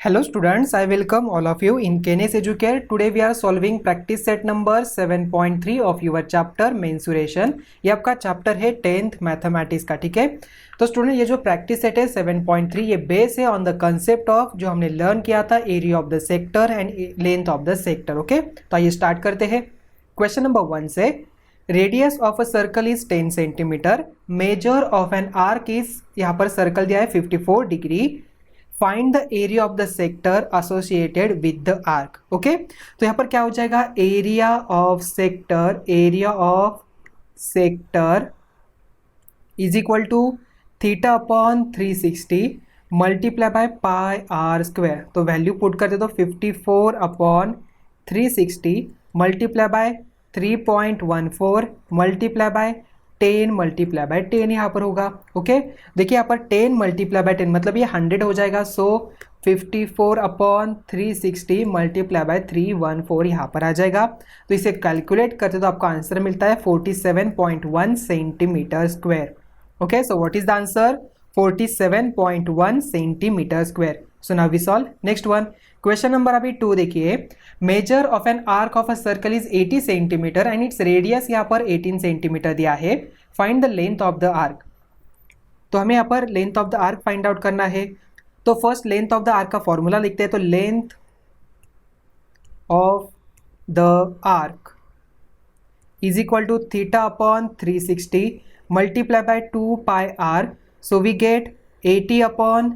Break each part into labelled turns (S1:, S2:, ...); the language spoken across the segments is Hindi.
S1: Hello students, I welcome all of you in Kenes Educare. Today we are solving practice set number 7.3 of your chapter mensuration. ये आपका चैप्टर है 10th मैथमेटिक्स का, ठीक है। तो स्टूडेंट ये जो प्रैक्टिस सेट है 7.3 ये बेस है ऑन द कंसेप्ट ऑफ जो हमने लर्न किया था area of the sector and length of the sector. Okay, तो आइए स्टार्ट करते हैं। क्वेश्चन नंबर 1 से radius of a circle is 10 centimetre, measure of an arc is, यहाँ पर सर्कल दिया है 54 degree, find the area of the sector associated with the arc. Okay, तो यहाँ पर क्या हो जाएगा, area of sector is equal to theta upon 360 multiply by pi are square. तो वैल्यू पुट करते तो 54 upon 360 multiply by 3.14 multiply by 10 multiply by 10 यहाँ पर होगा। ओके, देखिए यहाँ पर 10 मल्टीप्लाई बाय 10 मतलब ये 100 हो जाएगा। सो 54 अपॉन 360 मल्टीप्लाई बाय 314 यहाँ पर आ जाएगा। तो इसे कैलकुलेट करते तो आपका आंसर मिलता है 47.1 centimetre square. Okay, so what is the answer, 47.1 centimetre square. So now we solve next one. Question number अभी 2 देखिए, measure of an arc of a circle is 80 centimetre and its radius यहाँ पर 18 सेंटीमीटर दिया है, find the length of the arc. तो हमें यहाँ पर length of the arc find out करना है। तो first length of the arc का फॉर्मूला लिखते हैं। तो length of the arc is equal to theta upon 360 multiply by 2 pi are. So we get 80 upon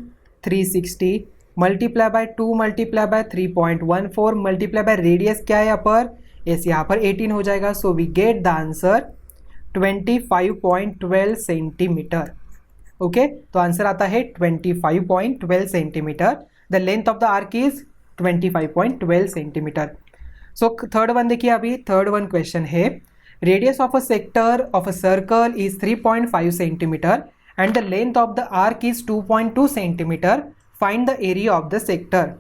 S1: 360 multiply by 2 multiply by 3.14 multiply by radius क्या है यहाँ पर, यस यहाँ पर 18 हो जाएगा। So we get the answer 25.12 centimetre. Okay, तो आंसर आता है 25.12 centimetre. The length of the arc is 25.12 centimetre. So third one देखिए, अभी थर्ड वन क्वेश्चन है, radius of a sector of a circle is 3.5 centimetre and the length of the arc is 2.2 centimetre, find the area of the sector.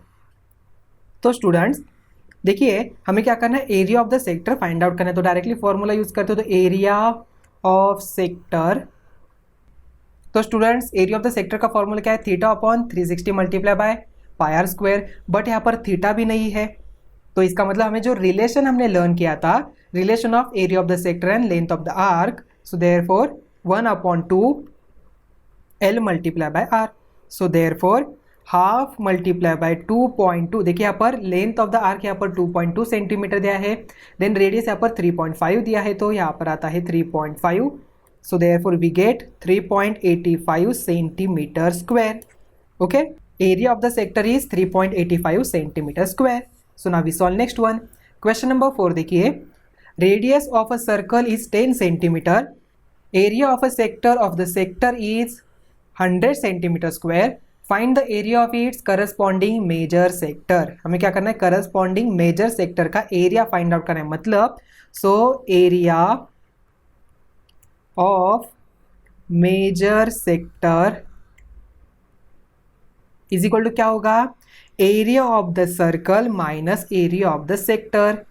S1: तो स्टूडेंट्स देखिए हमें क्या करना है, area of the sector find out करना है। तो डायरेक्टली फॉर्मूला यूज करते हो, तो एरिया ऑफ सेक्टर। तो students area of the sector का फॉर्मूला क्या है, theta upon 360 multiply by pi are square. But यहाँ पर थीटा भी नहीं है, तो इसका मतलब हमें जो रिलेशन हमने लर्न किया था, relation of area of the sector and length of the arc, so therefore 1/2 L multiply by r. So therefore half multiply by 2.2, देखिए यहाँ पर लेंथ ऑफ द आर्क यहाँ पर 2.2 सेंटीमीटर दिया है, देन रेडियस यहाँ पर 3.5 दिया है, तो यहाँ पर आता है 3.5। So therefore we get 3.85 centimetre square. Okay, area of the sector is 3.85 centimetre square. So now we solve next one. Question number 4 देखिए, radius of a circle is 10 centimetre, area of a sector of the sector is 100 centimetre square, find the area of its corresponding major sector. हमें क्या करना है, करस्पॉन्डिंग मेजर सेक्टर का एरिया फाइंड आउट करना है। मतलब सो area of major sector is equal to क्या होगा, area of the circle minus area of the sector.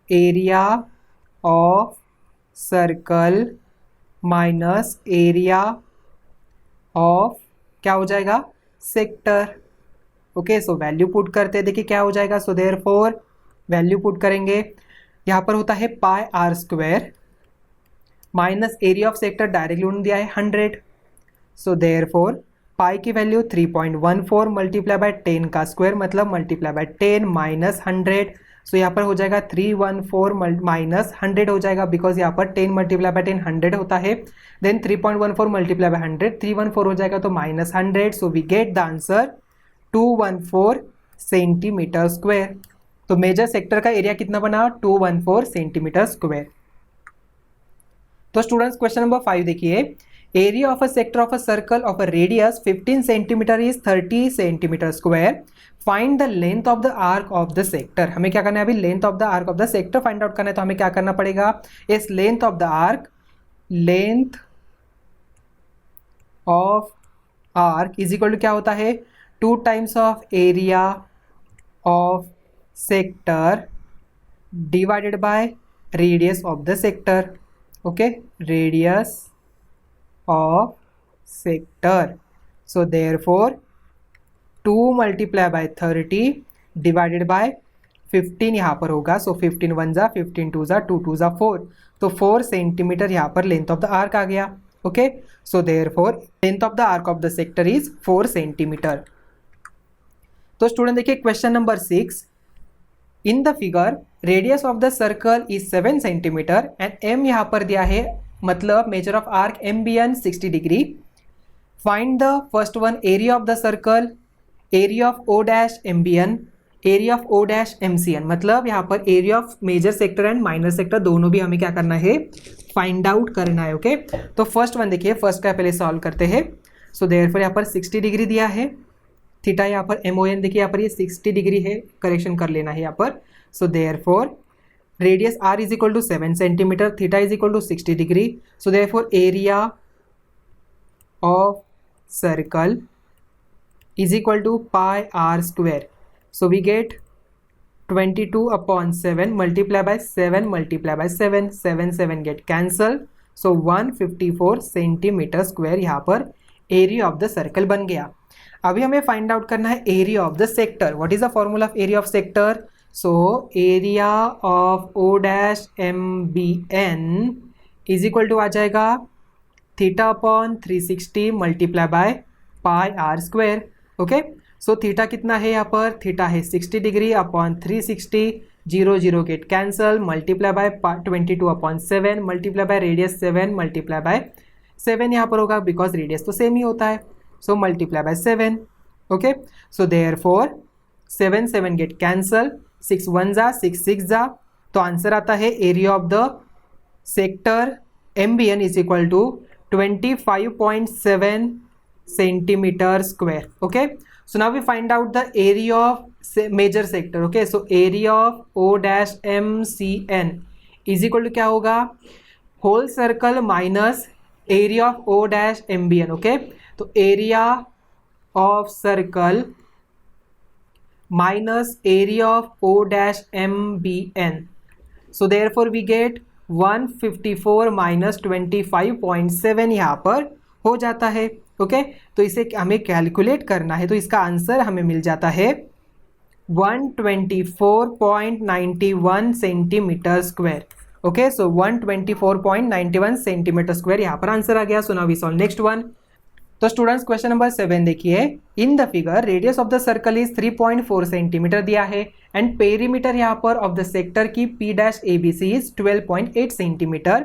S1: Area of circle minus area of क्या हो जाएगा, sector. Okay, so value put करते हैं, देखिए क्या हो जाएगा। सो देयरफॉर वैल्यू पुट करेंगे, यहाँ पर होता है pi are square minus area of sector directly उन्होंने दिया है 100। सो देयरफॉर पाई की वैल्यू 3.14 मल्टीप्लाई बाय 10 का स्क्वायर मतलब मल्टीप्लाई बाय 10 माइनस 100। सो यहाँ पर हो जाएगा 314 माइनस 100 हो जाएगा, बिकॉज यहाँ पर 10 मल्टीप्लाई बाय 10 100 होता है। देन 3.14 मल्टीप्लाई बाय 100 314 हो जाएगा, तो minus 100। So we get the answer 214 centimetre square. तो मेजर सेक्टर का एरिया कितना बना, 214 सेंटीमीटर स्क्वायर। तो स्टूडेंट्स क्वेश्चन नंबर 5 देखिए, area of a sector of a circle of a radius 15 centimetre is 30 centimetre square, find the length of the arc of the sector. हमें क्या करना है, अभी length of the arc of the sector find out करना है। तो हमें क्या करना पड़ेगा, इस length of the arc, length of arc is equal to क्या होता है, 2 times of area of sector divided by radius of the sector. Okay, radius of sector. So therefore 2 multiply by 30 divided by 15 यहाँ पर होगा. सो 15 1 जा, 15 2 जा, 2 2 जा 4. तो 4 सेंटीमीटर यहाँ पर लेंथ ऑफ द आर्क आ गया. Okay, so therefore length of the arc of the sector is 4 centimetre. तो स्टूडेंट देखिए question number 6. In the figure radius of the circle is 7 centimetre and M यहाँ पर दिया है, मतलब measure of arc MBN 60 degree. Find the first one area of the circle, area of O dash MBN, area of O dash MCN. मतलब यहाँ पर area of major sector and minor sector दोनों भी हमें क्या करना है, फाइंड आउट करना है. ओके, तो फर्स्ट वन देखिए, फर्स्ट का पहले सॉल्व करते हैं. सो देयरफॉर यहाँ पर 60 डिग्री दिया है. थीटा यहाँ पर MON देखिए यहाँ पर ये 60 डिग्री है, करेक्शन कर लेना है यहाँ पर. So therefore radius R is equal to 7 centimetre, theta is equal to 60 degree. So therefore area of circle is equal to pi R square. So we get 22 upon 7 multiply by 7 multiply by 7, 7 7 get cancel. So 154 centimetre square यहाँ पर एरिया ऑफ द सर्कल बन गया. अभी हमें फाइंड आउट करना है area of the sector. What is the formula of area of sector? So area of O dash MBN is equal to आ जाएगा theta upon 360 multiply by pi R square. Okay, so theta कितना है यहाँ पर, थीटा है 60 degree upon 360, 0 0 get cancel, multiply by 22 upon 7 multiply by radius 7 multiply by 7 यहाँ पर होगा बिकॉज रेडियस तो सेम ही होता है. So multiply by 7. Okay, so therefore 7 7 get cancel, 6 1 जा, 6 6 जा. तो आंसर आता है area of the sector MBN is equal to 25.7 centimetre square. Okay, so now we find out the area of major sector. Okay, so area of O dash MCN is equal to क्या होगा, whole circle minus area of O dash MBN. Okay, तो area of circle minus area of O dash MBN. So therefore we get 154 minus 25.7 यहाँ पर हो जाता है. ओके, तो इसे हमें कैलकुलेट करना है, तो इसका आंसर हमें मिल जाता है 124.91 centimetre square. Okay, so 124.91 centimetre square यहाँ पर आंसर आ गया. So now we solve next one. तो स्टूडेंट्स क्वेश्चन नंबर 7 देखिए. In the figure radius of the circle is 3.4 centimetre दिया है एंड पेरीमीटर यहाँ पर ऑफ द सेक्टर की P dash ABC is 12.8 centimetre.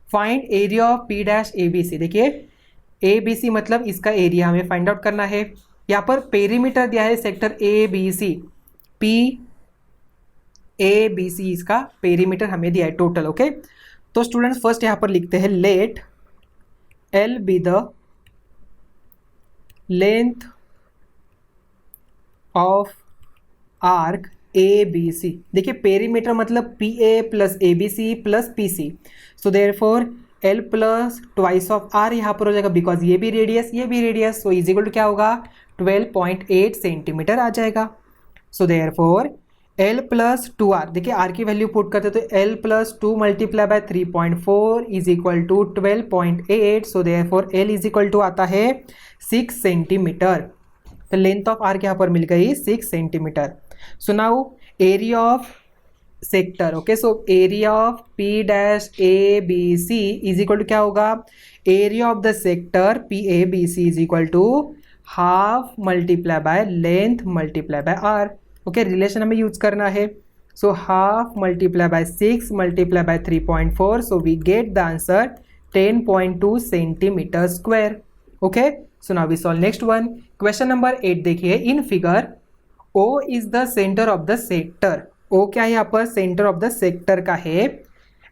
S1: Find area of P dash ABC. देखिए ABC मतलब इसका एरिया हमें फाइंड आउट करना है. यहाँ पर पेरीमीटर दिया है सेक्टर ABC, PABC इसका पेरीमीटर हमें दिया है टोटल. ओके, तो स्टूडेंट्स फर्स्ट यहाँ पर लिखते हैं let L be the length of arc ABC. देखिए पेरीमीटर मतलब PA plus ABC plus PC. So therefore L plus twice of R यहाँ पर हो जाएगा बिकॉज ये भी radius. So is equal to क्या होगा, 12.8 सेंटीमीटर आ जाएगा. सो देयरफॉर L प्लस 2R, देखिए R की वैल्यू पुट करते तो L plus 2 multiply by 3.4 is equal to 12.8. So therefore L is equal to आता है 6 सेंटीमीटर. तो लेंथ ऑफ आर्क यहाँ पर मिल गई 6 centimetre. So now area of sector. Okay, so area of P dash ABC is equal to क्या होगा, area of the sector PABC is equal to half multiply by length multiply by R. Okay, relation हमें यूज करना है. So half multiply by 6 multiply by 3.4. So we get the answer 10.2 centimetre square. Okay, so now we solve next one. Question number 8 देखिए. In figure O is the centre of the sector. O क्या है यहाँ पर, सेंटर ऑफ द सेक्टर का है.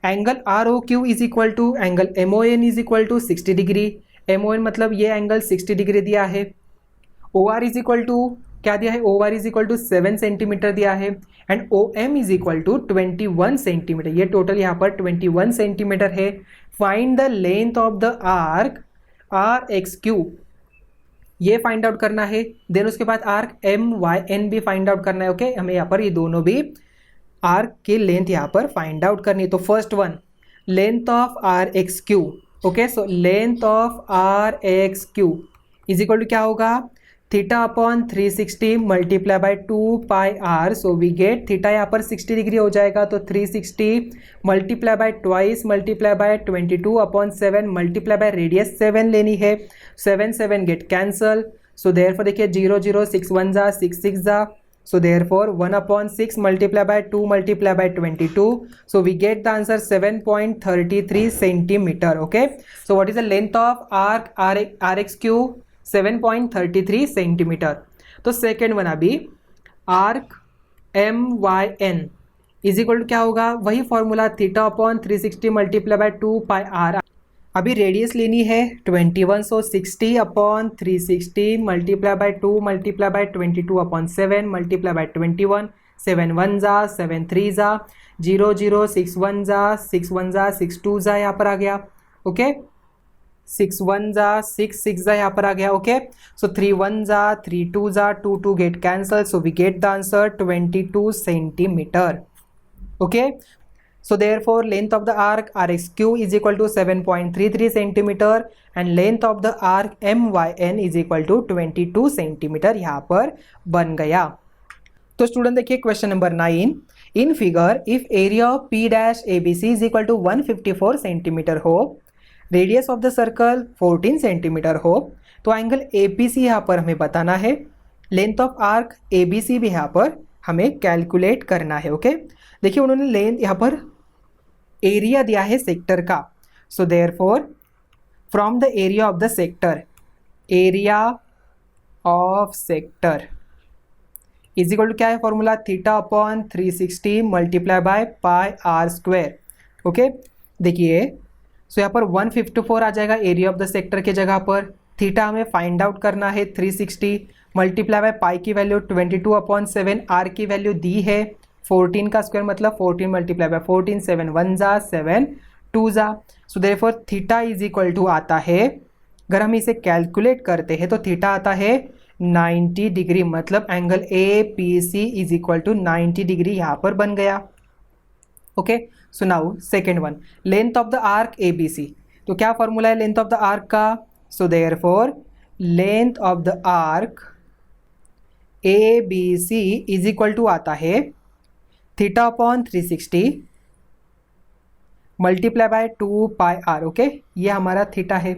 S1: Angle ROQ is equal to angle MON is equal to 60 degree. MON मतलब ये एंगल 60 डिग्री दिया है. OR इज इक्वल टू क्या दिया है, OR is equal to 7 centimetre दिया है and OM is equal to 21 centimetre. ये टोटल यहाँ पर 21 सेंटीमीटर है. Find the length of the arc RXQ, ये फाइंड आउट करना है. देन उसके बाद आर्क MYN भी फाइंड आउट करना है. ओके, हमें यहाँ पर ये दोनों भी आर्क की लेंथ यहाँ पर फाइंड आउट करनी है. तो first one length of RXQ. Okay, so length of RXQ is equal to क्या होगा, theta upon 360 multiply by 2 pi are, so we get theta यहाँ पर 60 डिग्री हो जाएगा, तो 360 multiply by twice multiply by 22 upon 7 multiply by radius 7 लेनी है, 7 7 गेट कैंसल, सो देयरफॉर देखिए 0 0 6 1 जा 6 6 जा, so therefore 1 upon 6 multiply by 2 multiply by 22, so we get the answer 7.33 centimeter. Okay, so what is the length of arc RXQ? 7.33 centimeter. तो सेकेंड वन अभी arc MYN is equal to क्या होगा, वही formula theta upon 360 multiply by 2 pi R. अभी रेडियस लेनी है 21, so 60 upon 360 multiply by 2 multiply by 22 upon 7 multiply by 21, 7 1 जा 7 3 जा 0 0 6 1 जा 6 1 जा 6 2 जा यहाँ पर आ गया। ओके, 6 1 जा 6 6 जा यहाँ पर आ गया। ओके, सो 3 1 जा 3 2 जा 2 2 get cancel, so we get the answer 22 centimetre. Okay, so therefore length of the arc RXQ is equal to 7.33 centimeter and length of the arc MYN is equal to 22 centimeter यहाँ पर बन गया। तो स्टूडेंट देखिए question number 9, in figure if area of P dash ABC is equal to 154 centimetre हो, radius of the circle 14 centimetre हो, तो एंगल APC यहाँ पर हमें बताना है, लेंथ ऑफ आर्क ABC भी यहाँ पर हमें कैलकुलेट करना है। ओके, देखिए उन्होंने लेंथ यहाँ पर एरिया दिया है सेक्टर का, so therefore from the area of the sector, area of sector is equal to क्या है formula, theta upon 360 multiply by pi are square. Okay, देखिए सो यहाँ पर 154 आ जाएगा एरिया ऑफ द सेक्टर के जगह पर, थीटा हमें फाइंड आउट करना है 360 मल्टीप्लाई बाय पाई की वैल्यू 22 अपॉन 7, आर की वैल्यू दी है 14 का स्क्वायर मतलब 14 मल्टीप्लाई बाय 14, 7 1 जा 7 2 जा, so therefore theta is equal to आता है, अगर हम इसे कैलकुलेट करते हैं तो थीटा आता है 90 डिग्री, मतलब angle APC is equal to 90 degree यहाँ पर बन गया। Okay, so now second one, length of the arc ABC, तो क्या फॉर्मूला है लेंथ ऑफ द आर्क का, so therefore length of the arc ABC is equal to आता है theta upon 360 multiply by 2 pi R. Okay, ये हमारा थीटा है,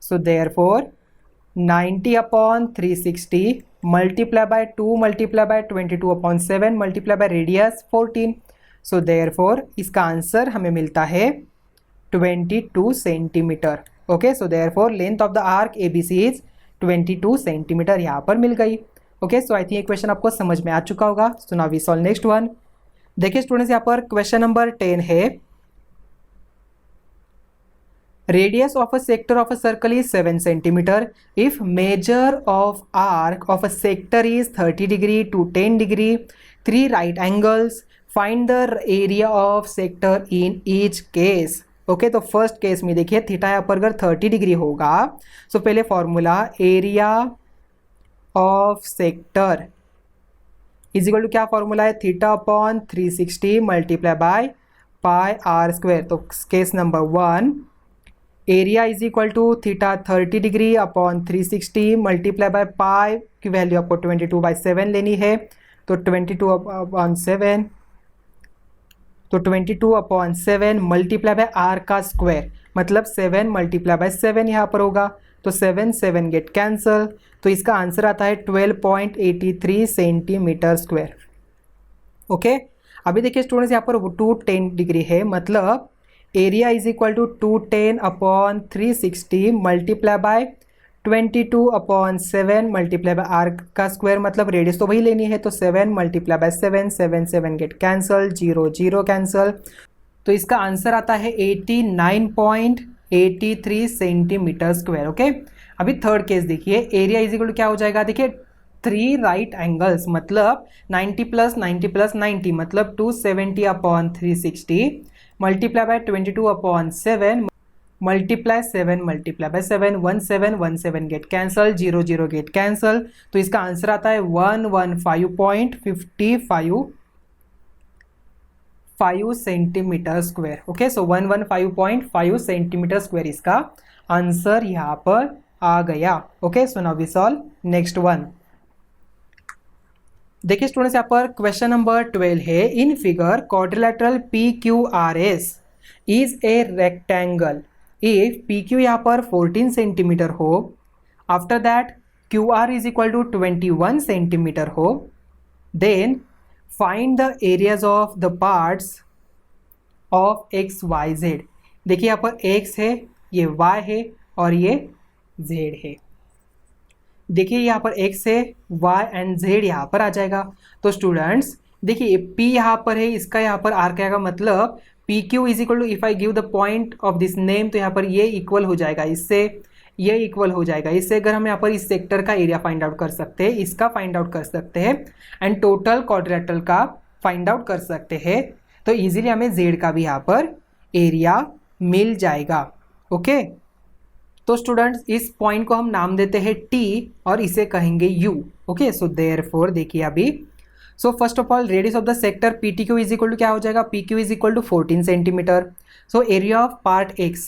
S1: so therefore 90 upon 360 multiply by 2 multiply by 22 upon 7 multiply by radius 14, so therefore इसका आंसर हमें मिलता है 22 centimetre. Okay, so therefore length of the arc ABC इज 22 सेंटीमीटर यहाँ पर मिल गई। ओके, सो आई थिंक ये क्वेश्चन आपको समझ में आ चुका होगा। So now we solve next one. देखिए स्टूडेंट्स यहाँ पर क्वेश्चन नंबर 10 है, radius of a sector of a circle is 7 centimetre, if measure of arc of a sector is 30 degree to 10 degree, 3 right angles, find the area of sector in each case. Okay, तो फर्स्ट केस में देखिए थीटा यहाँ पर अगर 30 डिग्री होगा, सो पहले formula area of sector is equal to क्या फॉर्मूला है, theta upon 360 multiply by pi are square. तो case number 1, area is equal to theta 30 degree upon 360 multiply by pi की वैल्यू आपको 22/7 लेनी है, तो 22/7, तो 22/7 मल्टीप्लाई बाय आर का स्क्वायर मतलब 7 मल्टीप्लाई बाय 7 यहाँ पर होगा, तो 7 7 गेट कैंसल, तो इसका आंसर आता है 12.83 सेंटीमीटर स्क्वायर। ओके, अभी देखिए स्टूडेंट्स यहाँ पर 210 डिग्री है, मतलब area is equal to 210 upon 360 multiply by 22/7 multiply by R का स्क्वायर मतलब रेडियस तो वही लेनी है, तो 7 multiply by 7, 7 7 get cancel, 0 0 cancel, तो इसका आंसर आता है 89.83 सेंटीमीटर स्क्वायर। ओके, अभी थर्ड केस देखिए, एरिया इज इक्वल टू क्या हो जाएगा, देखिए 3 राइट एंगल्स मतलब 90 + 90 + 90 मतलब 270 upon 360 multiply by 22/7 multiply 7 multiply by 7, 17 17 get cancel, 0 0 get cancel, तो इसका आंसर आता है 115.5 centimetre square. Okay, so 115.5 centimetre square इसका आंसर यहाँ पर आ गया। Okay, so now we solve next one. देखिए स्टूडेंट्स, यहाँ पर क्वेश्चन नंबर 12 है। In figure quadrilateral PQRS is a rectangle if PQ यहाँ पर 14 सेंटीमीटर हो, after that QR is equal to 21 centimetre हो, then find the areas of the parts of XYZ। देखिए यहाँ पर X है, ये Y है और ये Z है। देखिए यहाँ पर X है, Y एंड Z यहाँ पर आ जाएगा। तो स्टूडेंट्स देखिए P यहाँ पर है, इसका यहाँ पर R क्या आएगा, मतलब PQ is equal to, if I give the point of this name, तो यहाँ पर ये इक्वल हो जाएगा इससे, ये इक्वल हो जाएगा इससे। अगर हम यहाँ पर इस सेक्टर का एरिया फाइंड आउट कर सकते हैं, इसका फाइंड आउट कर सकते हैं एंड टोटल क्वाड्रिलेटरल का फाइंड आउट कर सकते हैं, तो इजीली हमें Z का भी यहाँ पर एरिया मिल जाएगा। ओके, तो स्टूडेंट्स इस पॉइंट को हम नाम देते हैं T और इसे कहेंगे U। ओके, सो देयरफॉर देखिए अभी, so first of all radius of the sector PTQ is equal to क्या हो जाएगा, PQ is equal to 14 centimetre. So area of part X,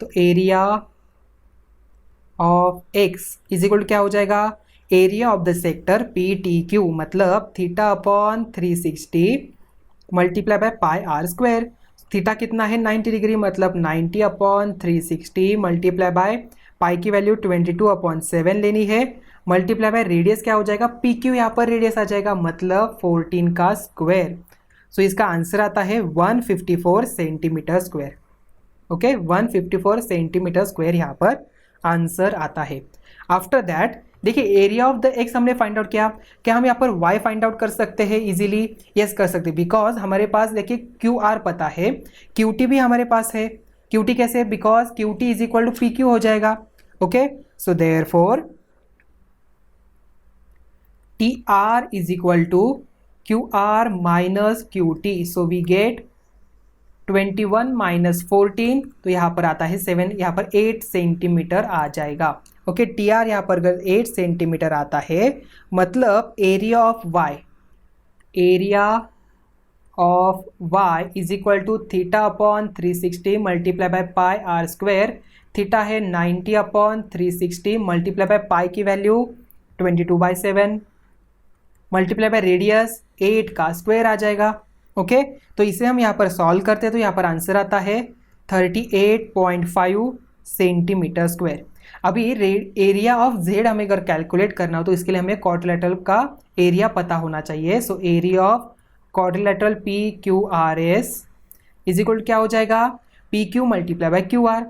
S1: तो area of X is equal to क्या हो जाएगा, area of the sector PTQ, मतलब theta upon 360 multiply by pi are square. Theta कितना है 90 डिग्री, मतलब 90 अपॉन 360 मल्टीप्लाई बाय पाई की वैल्यू 22 अपॉन 7 लेनी है, मल्टीप्लाई बाय रेडियस क्या हो जाएगा, PQ यहाँ पर रेडियस आ जाएगा, मतलब 14 का स्क्वायर। सो इसका आंसर आता है 154 centimetre square. Okay, 154 centimetre square यहाँ पर आंसर आता है। आफ्टर दैट देखिए एरिया ऑफ द एक्स हमने फाइंड आउट किया, क्या हम यहाँ पर y फाइंड आउट कर सकते हैं इजीली? यस कर सकते हैं, बिकॉज हमारे पास देखिए QR पता है, QT भी हमारे पास है। QT कैसे? Because QT is equal to PQ हो जाएगा। Okay, so therefore TR is equal to QR minus QT, so we get 21 minus 14, तो यहाँ पर आता है 7, यहाँ पर 8 सेंटीमीटर आ जाएगा। ओके, TR यहाँ पर अगर 8 सेंटीमीटर आता है, मतलब area of y is equal to theta upon 360 multiply by pi are square. Theta है 90 अपॉन 360 मल्टीप्लाई बाय पाई की वैल्यू 22/7 मल्टीप्लाई बाय रेडियस 8 का स्क्वायर आ जाएगा। ओके, तो इसे हम यहाँ पर सॉल्व करते हैं, तो यहाँ पर आंसर आता है 38.5 सेंटीमीटर स्क्वायर। अभी एरिया ऑफ Z हमें अगर कैलकुलेट करना हो, तो इसके लिए हमें क्वाड्रिलेटरल का एरिया पता होना चाहिए। So area of quadrilateral PQRS is equal to क्या हो जाएगा, PQ multiply by QR,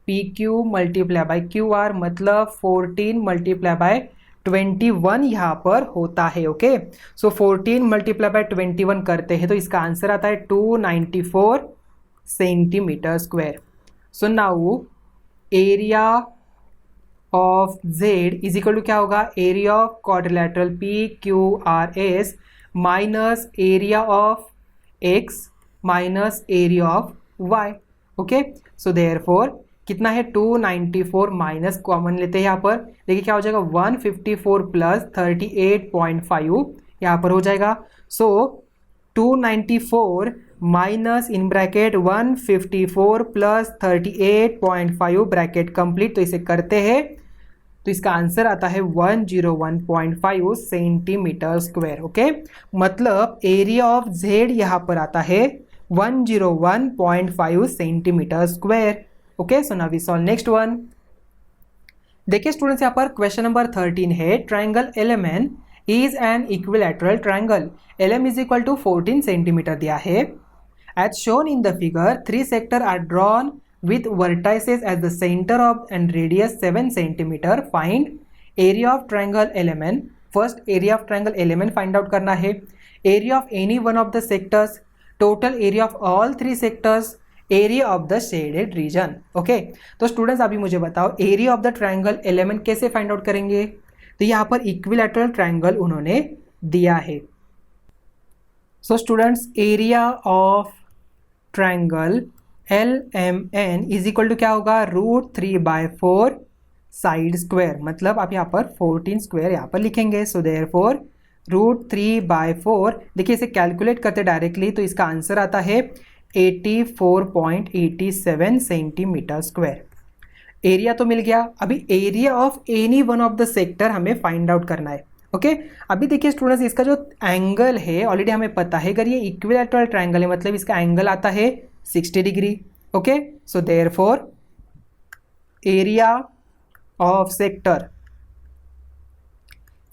S1: PQ multiply by QR, मतलब 14 मल्टीप्लाई बाय 21 यहाँ पर होता है। ओके, सो 14 मल्टीप्लाई बाय 21 करते हैं, तो इसका आंसर आता है 294 centimetre square. So now area of Z is equal to क्या होगा, area of quadrilateral PQRS minus area of X minus area of Y। Okay, so therefore कितना है 294 माइनस कॉमन लेते हैं यहाँ पर, देखिए क्या हो जाएगा 154 प्लस 38.5 यहाँ पर हो जाएगा। सो 294 minus in bracket 154 plus 38.5 bracket complete, तो इसे करते हैं तो इसका आंसर आता है 101.5 सेंटीमीटर स्क्वायर। ओके, मतलब एरिया ऑफ Z यहाँ पर आता है 101.5 centimetre square. Okay, so now we solve next one. देखिए स्टूडेंट्स, यहाँ पर क्वेश्चन नंबर 13 है। Triangle LMN is an equilateral triangle, LM is equal to 14 centimetre दिया है। As shown in the figure 3 sector are drawn with vertices as the center of and radius 7 centimeter. Find area of triangle LMN. First area of triangle LMN find out करना है, area of any one of the sectors, total area of all 3 sectors, area of the shaded region. Okay, तो स्टूडेंट्स अभी मुझे बताओ area of the triangle LMN कैसे फाइंड आउट करेंगे? तो यहाँ पर इक्विलैटरल ट्राइंगल उन्होंने दिया है। सो students area of triangle LMN is equal to क्या होगा, √3/4 साइड स्क्वायर, मतलब आप यहाँ पर 14 स्क्वायर यहाँ पर लिखेंगे। सो देयरफॉर √3/4, देखिए इसे कैलकुलेट करते डायरेक्टली, तो इसका आंसर आता है 84.87 सेंटीमीटर स्क्वायर। एरिया तो मिल गया, अभी area of any one of the sector हमें फाइंड आउट करना है। ओके अभी देखिए स्टूडेंट्स, इसका जो एंगल है ऑलरेडी हमें पता है, अगर ये इक्विलैटरल ट्रायंगल है मतलब इसका एंगल आता है 60 degree. Okay so therefore area of sector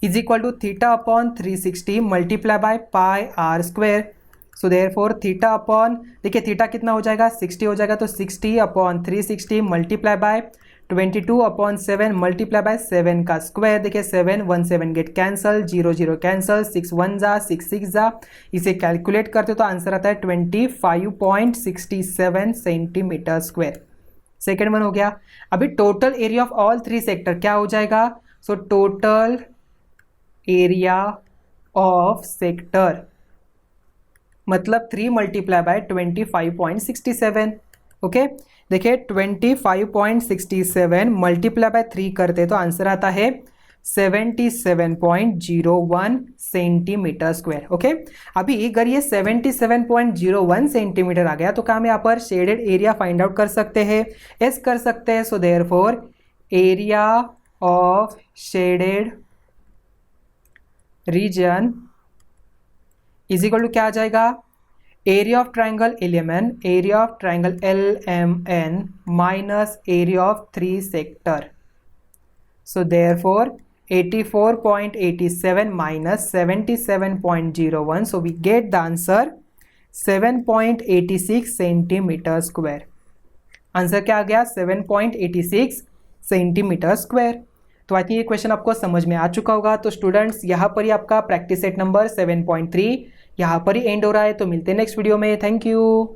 S1: is equal to theta upon 360 multiply by pi are square. So therefore theta upon, देखिए थीटा कितना हो जाएगा 60 हो जाएगा, तो 60 upon 360 multiply by 22 upon 7 multiply by 7 का स्क्वायर। देखिए 7 1 7 गेट कैंसल, 0 0 कैंसल, 6 1 जा 6 6 जा, इसे कैलकुलेट करते तो आंसर आता है 25.67 सेंटीमीटर स्क्वायर। सेकेंड वन हो गया। अभी total area of all three sector क्या हो जाएगा, so total area of sector मतलब 3 मल्टीप्लाई बाय 25.67। ओके देखिए 25.67 मल्टीप्लाई बाय 3 करते तो आंसर आता है 77.01 सेंटीमीटर स्क्वायर। ओके अभी अगर ये 77.01 सेंटीमीटर आ गया तो क्या हम यहाँ पर शेडेड एरिया फाइंड आउट कर सकते हैं? यस कर सकते हैं। So therefore area of shaded region is equal to क्या आ जाएगा, area of triangle LMN minus area of 3 sector. So therefore 84.87 minus 77.01, so we get the answer 7.86 centimetre square. Answer क्या आ गया 7.86 सेंटीमीटर स्क्वायर। तो आई थिंक ये क्वेश्चन आपको समझ में आ चुका होगा। तो स्टूडेंट्स यहाँ पर ही आपका प्रैक्टिस सेट नंबर 7.3 यहाँ पर ही एंड हो रहा है। तो मिलते हैं नेक्स्ट वीडियो में। Thank you.